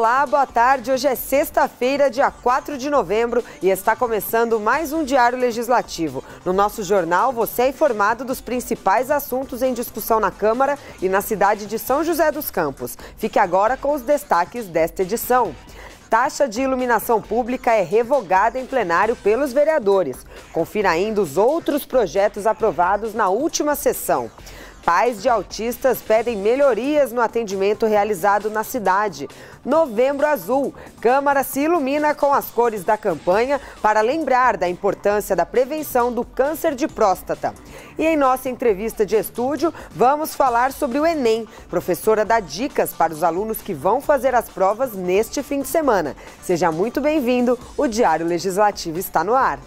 Olá, boa tarde. Hoje é sexta-feira, dia 4 de novembro e está começando mais um Diário Legislativo. No nosso jornal, você é informado dos principais assuntos em discussão na Câmara e na cidade de São José dos Campos. Fique agora com os destaques desta edição. Taxa de iluminação pública é revogada em plenário pelos vereadores. Confira ainda os outros projetos aprovados na última sessão. Pais de autistas pedem melhorias no atendimento realizado na cidade. Novembro Azul. Câmara se ilumina com as cores da campanha para lembrar da importância da prevenção do câncer de próstata. E em nossa entrevista de estúdio, vamos falar sobre o Enem. Professora dá dicas para os alunos que vão fazer as provas neste fim de semana. Seja muito bem-vindo, o Diário Legislativo está no ar.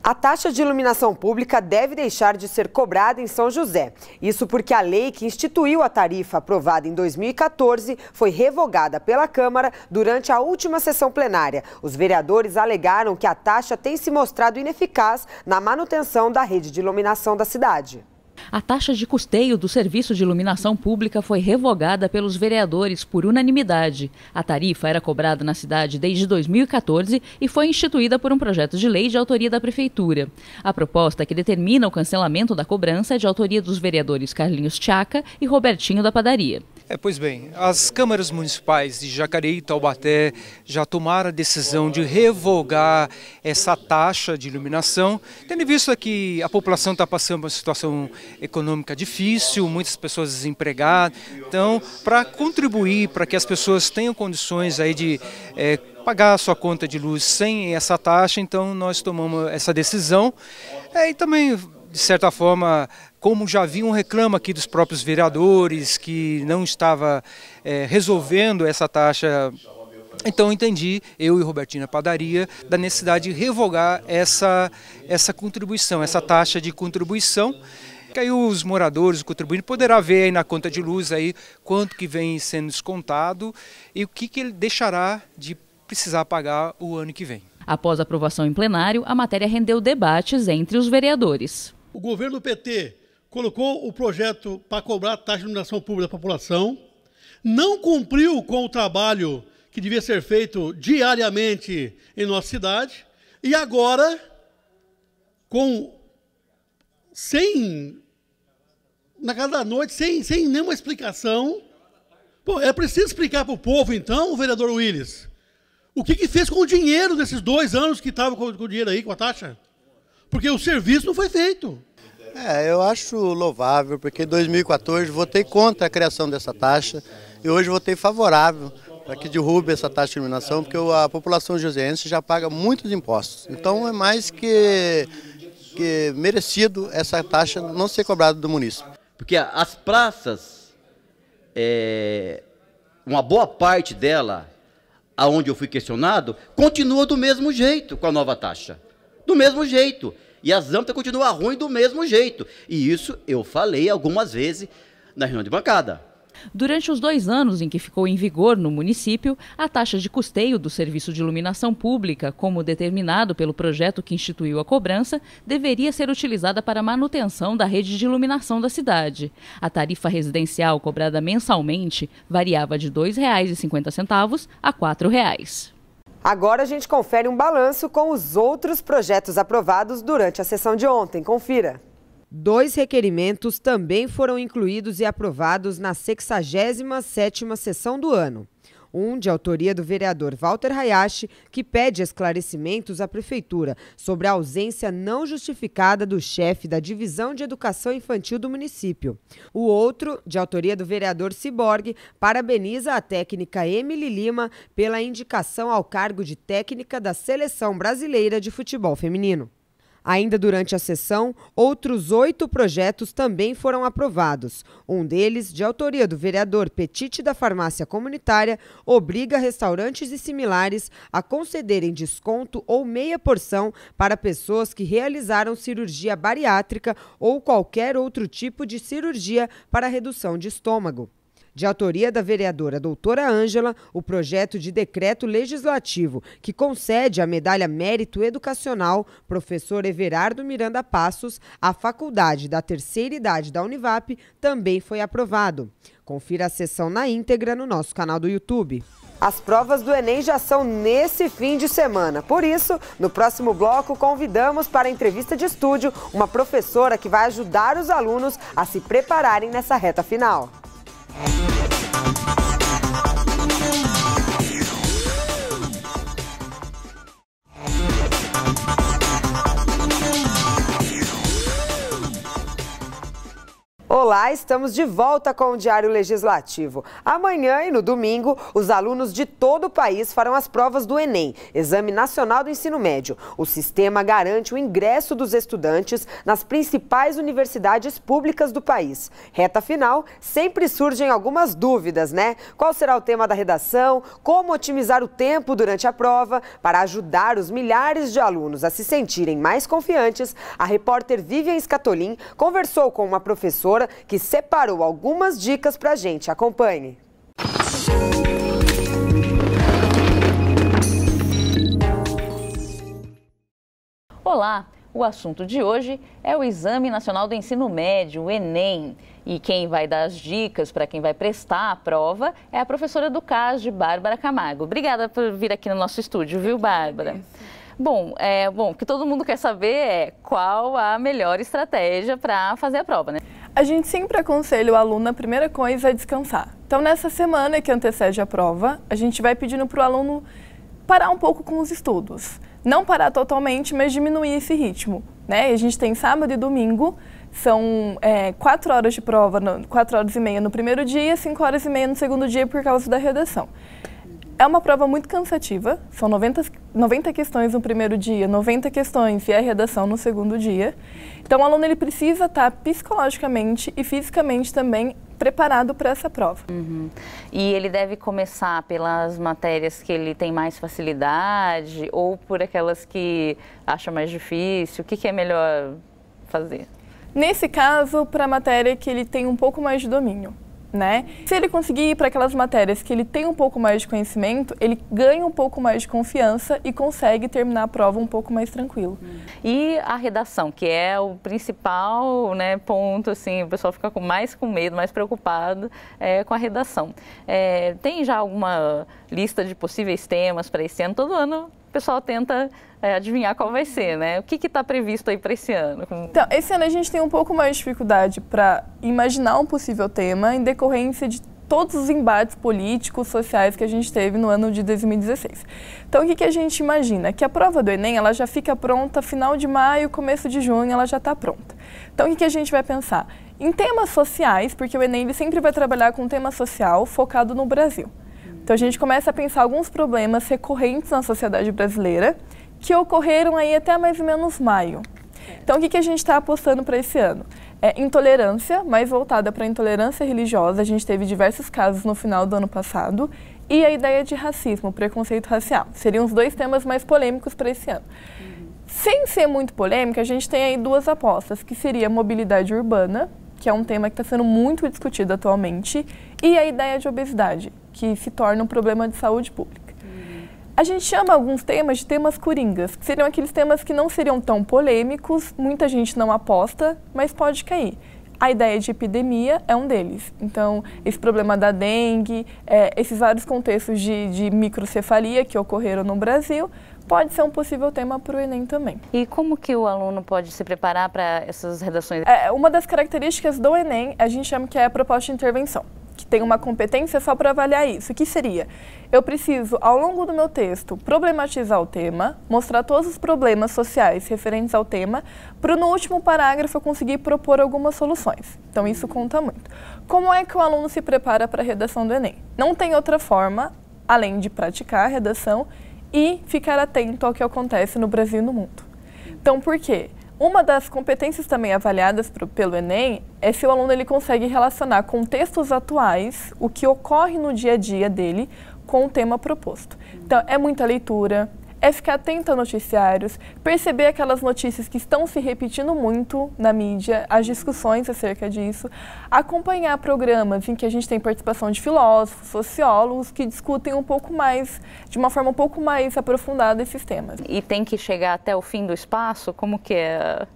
A taxa de iluminação pública deve deixar de ser cobrada em São José. Isso porque a lei que instituiu a tarifa aprovada em 2014 foi revogada pela Câmara durante a última sessão plenária. Os vereadores alegaram que a taxa tem se mostrado ineficaz na manutenção da rede de iluminação da cidade. A taxa de custeio do serviço de iluminação pública foi revogada pelos vereadores por unanimidade. A tarifa era cobrada na cidade desde 2014 e foi instituída por um projeto de lei de autoria da Prefeitura. A proposta que determina o cancelamento da cobrança é de autoria dos vereadores Carlinhos Tchaca e Robertinho da Padaria. Pois bem, as câmaras municipais de Jacareí e Taubaté já tomaram a decisão de revogar essa taxa de iluminação, tendo visto que a população está passando por uma situação econômica difícil, muitas pessoas desempregadas. Então, para contribuir para que as pessoas tenham condições aí de pagar a sua conta de luz sem essa taxa, então nós tomamos essa decisão. E também, de certa forma, como já havia um reclamo aqui dos próprios vereadores que não estava resolvendo essa taxa, então entendi, eu e Robertinho da Padaria, da necessidade de revogar essa contribuição, essa taxa de contribuição, que aí os moradores, o contribuinte, poderá ver aí na conta de luz aí quanto que vem sendo descontado e o que ele deixará de precisar pagar o ano que vem. Após a aprovação em plenário, a matéria rendeu debates entre os vereadores. O governo do PT colocou o projeto para cobrar a taxa de iluminação pública da população, não cumpriu com o trabalho que devia ser feito diariamente em nossa cidade, e agora, na casa da noite, sem nenhuma explicação. Pô, é preciso explicar para o povo, então, o vereador Willis, o que fez com o dinheiro desses 2 anos que estava com o dinheiro aí, com a taxa? Porque o serviço não foi feito. Eu acho louvável, porque em 2014 votei contra a criação dessa taxa e hoje votei favorável para que derrube essa taxa de iluminação, porque a população joseense já paga muitos impostos. Então é mais que merecido essa taxa não ser cobrada do município. Porque as praças, uma boa parte dela, aonde eu fui questionado, continua do mesmo jeito com a nova taxa. Do mesmo jeito. E as lâmpadas continuam ruins do mesmo jeito. E isso eu falei algumas vezes na reunião de bancada. Durante os 2 anos em que ficou em vigor no município, a taxa de custeio do serviço de iluminação pública, como determinado pelo projeto que instituiu a cobrança, deveria ser utilizada para a manutenção da rede de iluminação da cidade. A tarifa residencial cobrada mensalmente variava de R$ 2,50 a R$ 4,00. Agora a gente confere um balanço com os outros projetos aprovados durante a sessão de ontem. Confira. 2 requerimentos também foram incluídos e aprovados na 67ª sessão do ano. Um de autoria do vereador Walter Hayashi, que pede esclarecimentos à Prefeitura sobre a ausência não justificada do chefe da Divisão de Educação Infantil do município. O outro, de autoria do vereador Ciborgue, parabeniza a técnica Emily Lima pela indicação ao cargo de técnica da Seleção Brasileira de Futebol Feminino. Ainda durante a sessão, outros 8 projetos também foram aprovados. Um deles, de autoria do vereador Petite da Farmácia Comunitária, obriga restaurantes e similares a concederem desconto ou meia porção para pessoas que realizaram cirurgia bariátrica ou qualquer outro tipo de cirurgia para redução de estômago. De autoria da vereadora doutora Ângela, o projeto de decreto legislativo que concede a medalha Mérito Educacional professor Everardo Miranda Passos à faculdade da terceira idade da Univap também foi aprovado. Confira a sessão na íntegra no nosso canal do YouTube. As provas do Enem já são nesse fim de semana. Por isso, no próximo bloco, convidamos para a entrevista de estúdio uma professora que vai ajudar os alunos a se prepararem nessa reta final. Olá, estamos de volta com o Diário Legislativo. Amanhã e no domingo, os alunos de todo o país farão as provas do Enem, Exame Nacional do Ensino Médio. O sistema garante o ingresso dos estudantes nas principais universidades públicas do país. Reta final, sempre surgem algumas dúvidas, né? Qual será o tema da redação? Como otimizar o tempo durante a prova? Para ajudar os milhares de alunos a se sentirem mais confiantes, a repórter Vivian Scatolin conversou com uma professora que separou algumas dicas pra gente. Acompanhe. Olá, o assunto de hoje é o Exame Nacional do Ensino Médio, o Enem. E quem vai dar as dicas para quem vai prestar a prova é a professora do CASD, Bárbara Camargo. Obrigada por vir aqui no nosso estúdio, viu, Bárbara? Bom, o que todo mundo quer saber é qual a melhor estratégia para fazer a prova, né? A gente sempre aconselha o aluno, a primeira coisa é descansar. Então, nessa semana que antecede a prova, a gente vai pedindo para o aluno parar um pouco com os estudos. Não parar totalmente, mas diminuir esse ritmo, né? E a gente tem sábado e domingo, são 4 horas de prova, 4 horas e meia no primeiro dia, 5 horas e meia no segundo dia por causa da redação. É uma prova muito cansativa, são 90 questões no primeiro dia, 90 questões e a redação no segundo dia. Então, o aluno ele precisa estar psicologicamente e fisicamente também preparado para essa prova. E ele deve começar pelas matérias que ele tem mais facilidade ou por aquelas que acha mais difícil? O que é melhor fazer? Nesse caso, para a matéria que ele tem um pouco mais de domínio. Né? Se ele conseguir ir para aquelas matérias que ele tem um pouco mais de conhecimento, ele ganha um pouco mais de confiança e consegue terminar a prova um pouco mais tranquilo. E a redação, que é o principal, né, ponto, assim, o pessoal fica mais com medo, mais preocupado com a redação. Tem já alguma lista de possíveis temas para esse ano? Todo ano o pessoal tenta adivinhar qual vai ser, né? O que está previsto aí para esse ano? Então, esse ano a gente tem um pouco mais de dificuldade para imaginar um possível tema em decorrência de todos os embates políticos, sociais que a gente teve no ano de 2016. Então, o que a gente imagina? Que a prova do Enem ela já fica pronta final de maio, começo de junho, ela já está pronta. Então, o que a gente vai pensar? Em temas sociais, porque o Enem ele sempre vai trabalhar com um tema social focado no Brasil. Então, a gente começa a pensar alguns problemas recorrentes na sociedade brasileira que ocorreram aí até mais ou menos maio. Então, o que a gente está apostando para esse ano? Intolerância, mais voltada para a intolerância religiosa. A gente teve diversos casos no final do ano passado. E a ideia de racismo, preconceito racial. Seriam os dois temas mais polêmicos para esse ano. Sem ser muito polêmica, a gente tem aí duas apostas, que seria a mobilidade urbana, que é um tema que está sendo muito discutido atualmente, e a ideia de obesidade, que se torna um problema de saúde pública. A gente chama alguns temas de temas coringas, que seriam aqueles temas que não seriam tão polêmicos, muita gente não aposta, mas pode cair. A ideia de epidemia é um deles. Então, esse problema da dengue, esses vários contextos de microcefalia que ocorreram no Brasil, pode ser um possível tema para o Enem também. E como que o aluno pode se preparar para essas redações? Uma das características do Enem, a gente chama que é a proposta de intervenção, que tem uma competência só para avaliar isso. O que seria? Eu preciso, ao longo do meu texto, problematizar o tema, mostrar todos os problemas sociais referentes ao tema, para no último parágrafo eu conseguir propor algumas soluções. Então, isso conta muito. Como é que o aluno se prepara para a redação do Enem? Não tem outra forma, além de praticar a redação e ficar atento ao que acontece no Brasil e no mundo. Então, por quê? Uma das competências também avaliadas pelo Enem é se o aluno ele consegue relacionar contextos atuais, o que ocorre no dia a dia dele, com o tema proposto. Então, é muita leitura, é ficar atento a noticiários, perceber aquelas notícias que estão se repetindo muito na mídia, as discussões acerca disso, acompanhar programas em que a gente tem participação de filósofos, sociólogos, que discutem um pouco mais, de uma forma um pouco mais aprofundada esses temas. E tem que chegar até o fim do espaço? Como que é?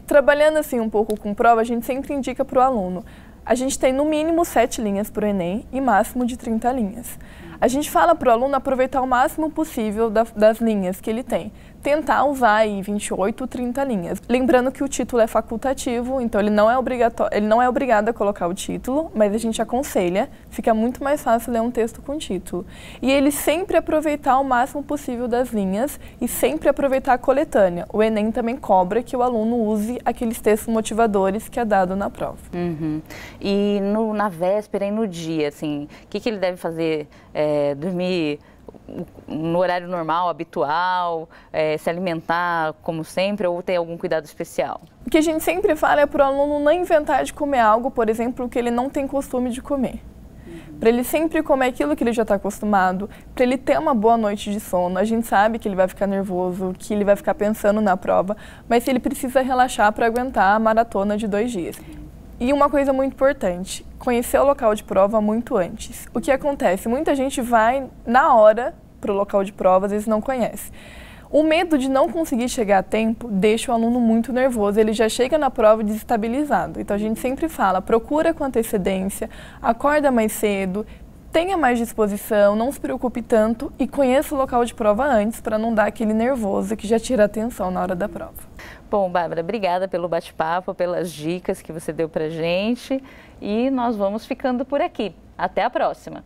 Trabalhando assim um pouco com prova, a gente sempre indica para o aluno. A gente tem no mínimo 7 linhas para o Enem e máximo de 30 linhas. A gente fala para o aluno aproveitar o máximo possível das linhas que ele tem. Tentar usar aí 28, 30 linhas. Lembrando que o título é facultativo, então ele não é obrigado a colocar o título, mas a gente aconselha, fica muito mais fácil ler um texto com título. E ele sempre aproveitar o máximo possível das linhas e sempre aproveitar a coletânea. O Enem também cobra que o aluno use aqueles textos motivadores que é dado na prova. E na véspera e no dia, assim, o que ele deve fazer? Dormir no horário normal, habitual, se alimentar como sempre, ou ter algum cuidado especial? O que a gente sempre fala é para o aluno não inventar de comer algo, por exemplo, que ele não tem costume de comer. Para ele sempre comer aquilo que ele já está acostumado, para ele ter uma boa noite de sono. A gente sabe que ele vai ficar nervoso, que ele vai ficar pensando na prova, mas ele precisa relaxar para aguentar a maratona de 2 dias. E uma coisa muito importante, conhecer o local de prova muito antes. O que acontece? Muita gente vai na hora para o local de prova, às vezes não conhece. O medo de não conseguir chegar a tempo deixa o aluno muito nervoso, ele já chega na prova desestabilizado. Então a gente sempre fala, procura com antecedência, acorda mais cedo, tenha mais disposição, não se preocupe tanto e conheça o local de prova antes para não dar aquele nervoso que já tira a atenção na hora da prova. Bom, Bárbara, obrigada pelo bate-papo, pelas dicas que você deu pra gente e nós vamos ficando por aqui. Até a próxima!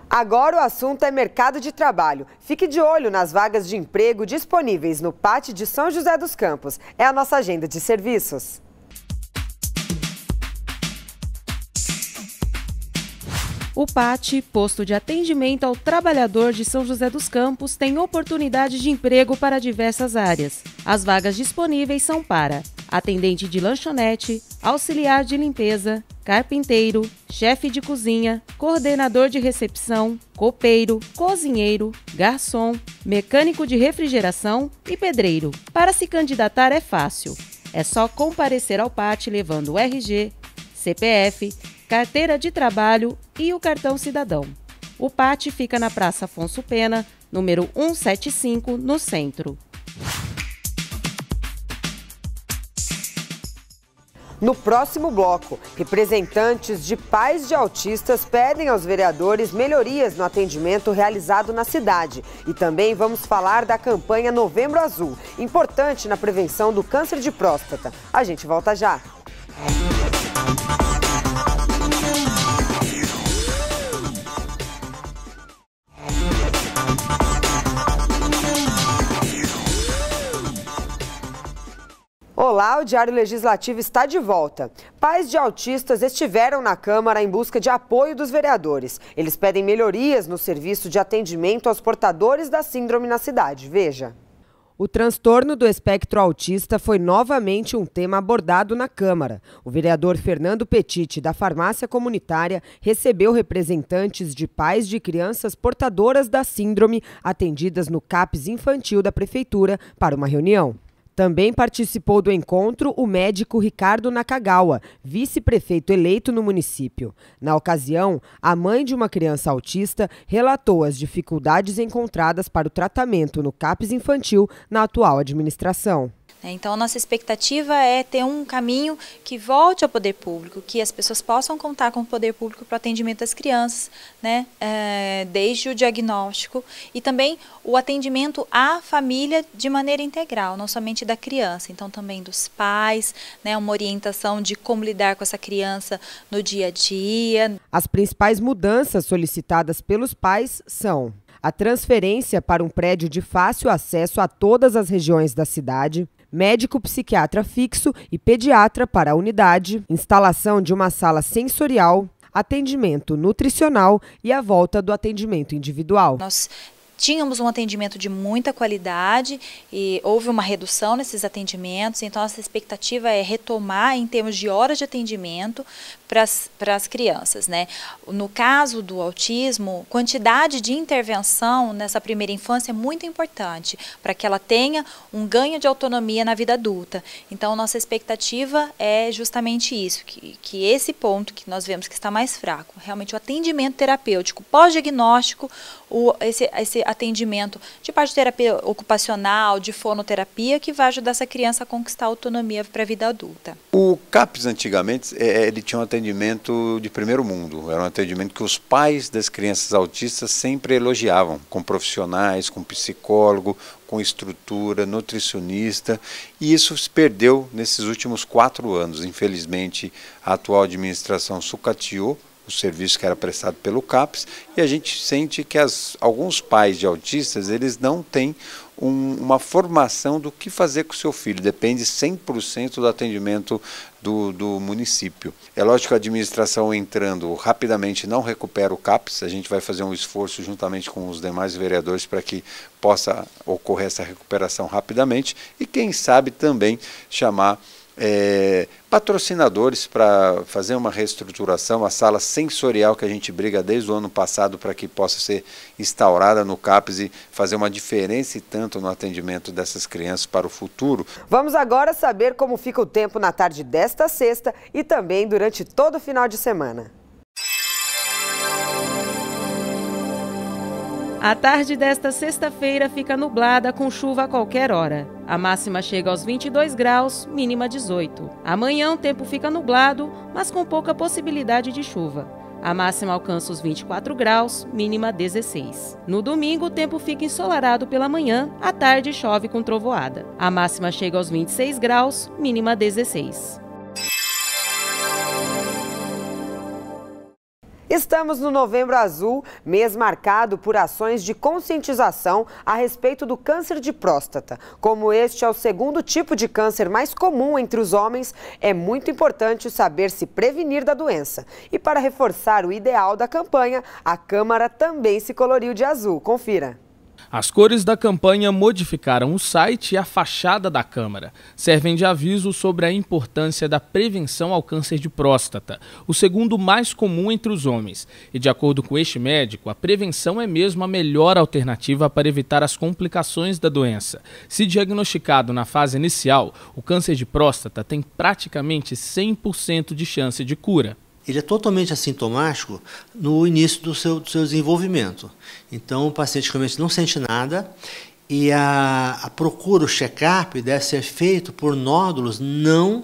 Agora o assunto é mercado de trabalho. Fique de olho nas vagas de emprego disponíveis no PAT de São José dos Campos. É a nossa agenda de serviços. O PAT, Posto de Atendimento ao Trabalhador de São José dos Campos, tem oportunidade de emprego para diversas áreas. As vagas disponíveis são para atendente de lanchonete, auxiliar de limpeza, carpinteiro, chefe de cozinha, coordenador de recepção, copeiro, cozinheiro, garçom, mecânico de refrigeração e pedreiro. Para se candidatar é fácil. É só comparecer ao PAT levando o RG, CPF, carteira de trabalho e o cartão cidadão. O PAT fica na Praça Afonso Pena, número 175, no centro. No próximo bloco, representantes de pais de autistas pedem aos vereadores melhorias no atendimento realizado na cidade. E também vamos falar da campanha Novembro Azul, importante na prevenção do câncer de próstata. A gente volta já. Olá, o Diário Legislativo está de volta. Pais de autistas estiveram na Câmara em busca de apoio dos vereadores. Eles pedem melhorias no serviço de atendimento aos portadores da síndrome na cidade. Veja. O transtorno do espectro autista foi novamente um tema abordado na Câmara. O vereador Fernando Petit, da Farmácia Comunitária, recebeu representantes de pais de crianças portadoras da síndrome atendidas no CAPS infantil da Prefeitura para uma reunião. Também participou do encontro o médico Ricardo Nakagawa, vice-prefeito eleito no município. Na ocasião, a mãe de uma criança autista relatou as dificuldades encontradas para o tratamento no CAPS infantil na atual administração. Então, a nossa expectativa é ter um caminho que volte ao poder público, que as pessoas possam contar com o poder público para o atendimento das crianças, né? Desde o diagnóstico e também o atendimento à família de maneira integral, não somente da criança, então também dos pais, né? Uma orientação de como lidar com essa criança no dia a dia. As principais mudanças solicitadas pelos pais são a transferência para um prédio de fácil acesso a todas as regiões da cidade, médico psiquiatra fixo e pediatra para a unidade, instalação de uma sala sensorial, atendimento nutricional e a volta do atendimento individual. Nós tínhamos um atendimento de muita qualidade e houve uma redução nesses atendimentos, então nossa expectativa é retomar em termos de horas de atendimento para as crianças, né? No caso do autismo, quantidade de intervenção nessa primeira infância é muito importante para que ela tenha um ganho de autonomia na vida adulta. Então, nossa expectativa é justamente isso, que esse ponto que nós vemos que está mais fraco, realmente o atendimento terapêutico pós-diagnóstico, esse atendimento de parte de terapia ocupacional, de fonoterapia, que vai ajudar essa criança a conquistar a autonomia para a vida adulta. O CAPS, antigamente, ele tinha um atendimento de primeiro mundo. Era um atendimento que os pais das crianças autistas sempre elogiavam, com profissionais, com psicólogo, com estrutura, nutricionista, e isso se perdeu nesses últimos 4 anos. Infelizmente, a atual administração sucateou o serviço que era prestado pelo CAPS, e a gente sente que alguns pais de autistas, eles não têm uma formação do que fazer com o seu filho, depende 100% do atendimento do município. É lógico que a administração entrando rapidamente não recupera o CAPS, a gente vai fazer um esforço juntamente com os demais vereadores para que possa ocorrer essa recuperação rapidamente, e quem sabe também chamar patrocinadores para fazer uma reestruturação, a sala sensorial que a gente briga desde o ano passado para que possa ser instaurada no CAPS e fazer uma diferença e tanto no atendimento dessas crianças para o futuro. Vamos agora saber como fica o tempo na tarde desta sexta e também durante todo o final de semana. A tarde desta sexta-feira fica nublada com chuva a qualquer hora. A máxima chega aos 22 graus, mínima 18. Amanhã o tempo fica nublado, mas com pouca possibilidade de chuva. A máxima alcança os 24 graus, mínima 16. No domingo o tempo fica ensolarado pela manhã, à tarde chove com trovoada. A máxima chega aos 26 graus, mínima 16. Estamos no Novembro Azul, mês marcado por ações de conscientização a respeito do câncer de próstata. Como este é o segundo tipo de câncer mais comum entre os homens, é muito importante saber se prevenir da doença. E para reforçar o ideal da campanha, a Câmara também se coloriu de azul. Confira. As cores da campanha modificaram o site e a fachada da Câmara. Servem de aviso sobre a importância da prevenção ao câncer de próstata, o segundo mais comum entre os homens. E de acordo com este médico, a prevenção é mesmo a melhor alternativa para evitar as complicações da doença. Se diagnosticado na fase inicial, o câncer de próstata tem praticamente 100% de chance de cura. Ele é totalmente assintomático no início do seu desenvolvimento. Então, o paciente realmente não sente nada e a procura, o check-up, deve ser feito por nódulos não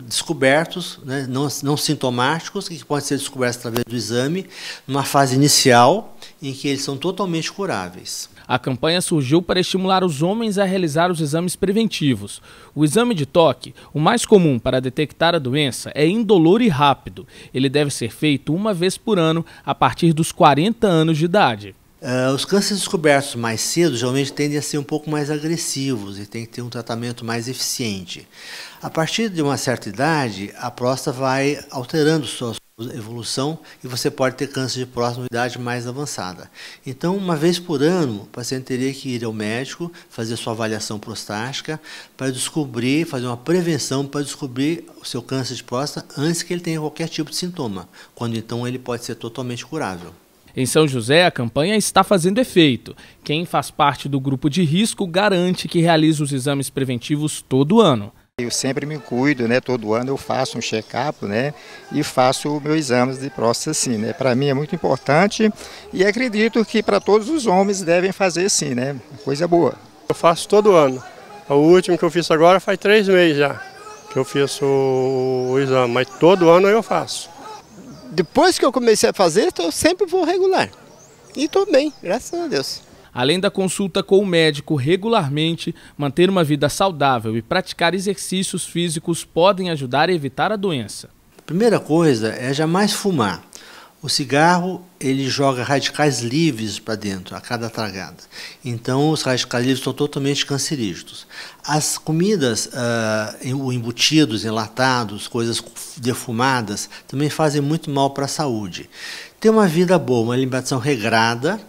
descobertos, né, não sintomáticos, que podem ser descobertos através do exame, numa fase inicial, em que eles são totalmente curáveis. A campanha surgiu para estimular os homens a realizar os exames preventivos. O exame de toque, o mais comum para detectar a doença, é indolor e rápido. Ele deve ser feito uma vez por ano, a partir dos 40 anos de idade. Os cânceres descobertos mais cedo geralmente tendem a ser um pouco mais agressivos e tem que ter um tratamento mais eficiente. A partir de uma certa idade, a próstata vai alterando sua evolução e você pode ter câncer de próstata em idade mais avançada. Então, uma vez por ano, o paciente teria que ir ao médico, fazer sua avaliação prostática para descobrir, fazer uma prevenção para descobrir o seu câncer de próstata antes que ele tenha qualquer tipo de sintoma, quando então ele pode ser totalmente curável. Em São José, a campanha está fazendo efeito. Quem faz parte do grupo de risco garante que realiza os exames preventivos todo ano. Eu sempre me cuido, né? Todo ano eu faço um check-up, né? E faço meus exames de próstata, sim, né? Para mim é muito importante e acredito que para todos os homens devem fazer, sim, né? Coisa boa. Eu faço todo ano. O último que eu fiz agora faz 3 meses já que eu fiz o exame, mas todo ano eu faço. Depois que eu comecei a fazer, eu sempre vou regular. E estou bem, graças a Deus. Além da consulta com o médico regularmente, manter uma vida saudável e praticar exercícios físicos podem ajudar a evitar a doença. A primeira coisa é jamais fumar. O cigarro, ele joga radicais livres para dentro a cada tragada. Então, os radicais livres são totalmente cancerígenos. As comidas embutidos, enlatados, coisas defumadas, também fazem muito mal para a saúde. Ter uma vida boa, uma alimentação regrada,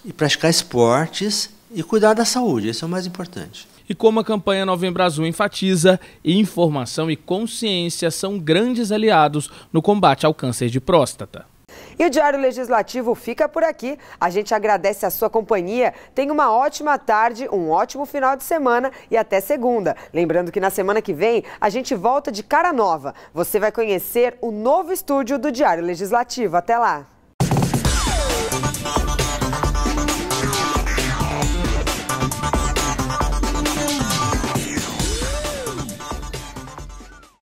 e praticar esportes e cuidar da saúde, esse é o mais importante. E como a campanha Novembro Azul enfatiza, informação e consciência são grandes aliados no combate ao câncer de próstata. E o Diário Legislativo fica por aqui. A gente agradece a sua companhia. Tenha uma ótima tarde, um ótimo final de semana e até segunda. Lembrando que na semana que vem a gente volta de cara nova. Você vai conhecer o novo estúdio do Diário Legislativo. Até lá!